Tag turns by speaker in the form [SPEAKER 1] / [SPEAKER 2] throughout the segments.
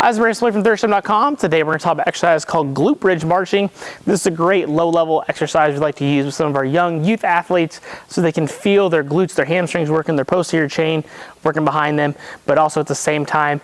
[SPEAKER 1] As we're from ThirstStim.com, today we're going to talk about an exercise called glute bridge marching. This is a great low-level exercise we like to use with some of our young youth athletes so they can feel their glutes, their hamstrings working, their posterior chain working behind them, but also at the same time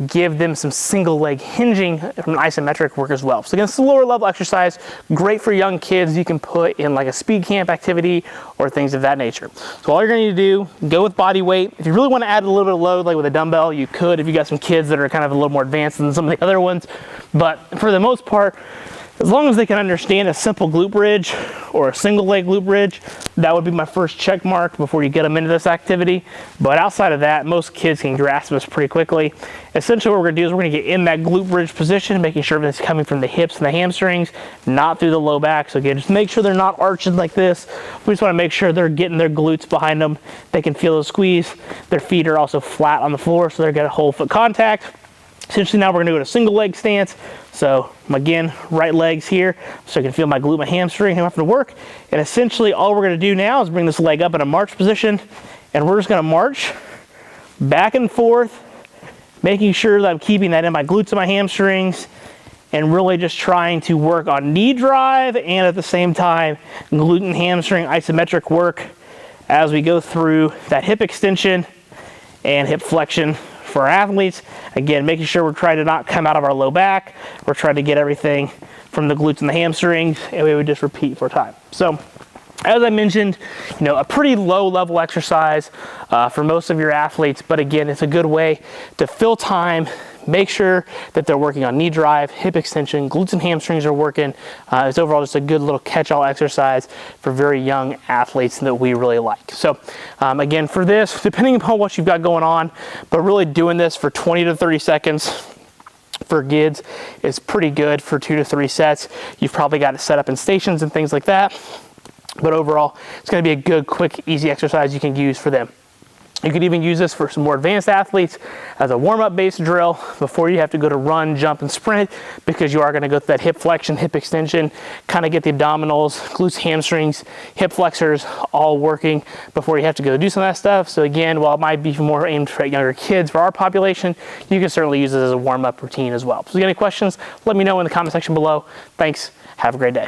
[SPEAKER 1] give them some single leg hinging from an isometric work as well. So again, it's a lower level exercise, great for young kids. You can put in like a speed camp activity or things of that nature. So all you're gonna need to do, go with body weight. If you really wanna add a little bit of load, like with a dumbbell, you could if you got some kids that are kind of a little more advanced than some of the other ones. But for the most part, as long as they can understand a simple glute bridge or a single leg glute bridge, that would be my first check mark before you get them into this activity. But outside of that, most kids can grasp this pretty quickly. Essentially what we're gonna do is we're gonna get in that glute bridge position, making sure everything's coming from the hips and the hamstrings, not through the low back. So again, just make sure they're not arching like this. We just wanna make sure they're getting their glutes behind them. They can feel the squeeze. Their feet are also flat on the floor, so they're gonna whole foot contact. Essentially now we're gonna go to a single leg stance. So again, right leg's here, so I can feel my glute, my hamstring, I'm having to work. And essentially all we're gonna do now is bring this leg up in a march position, and we're just gonna march back and forth, making sure that I'm keeping that in my glutes and my hamstrings, and really just trying to work on knee drive and at the same time glute and hamstring isometric work as we go through that hip extension and hip flexion for our athletes. Again, making sure we're trying to not come out of our low back. We're trying to get everything from the glutes and the hamstrings, and we would just repeat for time. So as I mentioned, a pretty low level exercise for most of your athletes, but again, it's a good way to fill time, make sure that they're working on knee drive, hip extension, glutes and hamstrings are working. It's overall just a good little catch-all exercise for very young athletes that we really like. So again, for this, depending upon what you've got going on, but really doing this for 20 to 30 seconds for kids is pretty good for 2 to 3 sets. You've probably got it set up in stations and things like that. But overall, it's going to be a good, quick, easy exercise you can use for them. You could even use this for some more advanced athletes as a warm-up based drill before you have to go to run, jump, and sprint, because you are going to go through that hip flexion, hip extension, kind of get the abdominals, glutes, hamstrings, hip flexors all working before you have to go do some of that stuff. So again, while it might be more aimed for younger kids for our population, you can certainly use it as a warm-up routine as well. So if you have any questions, let me know in the comment section below. Thanks. Have a great day.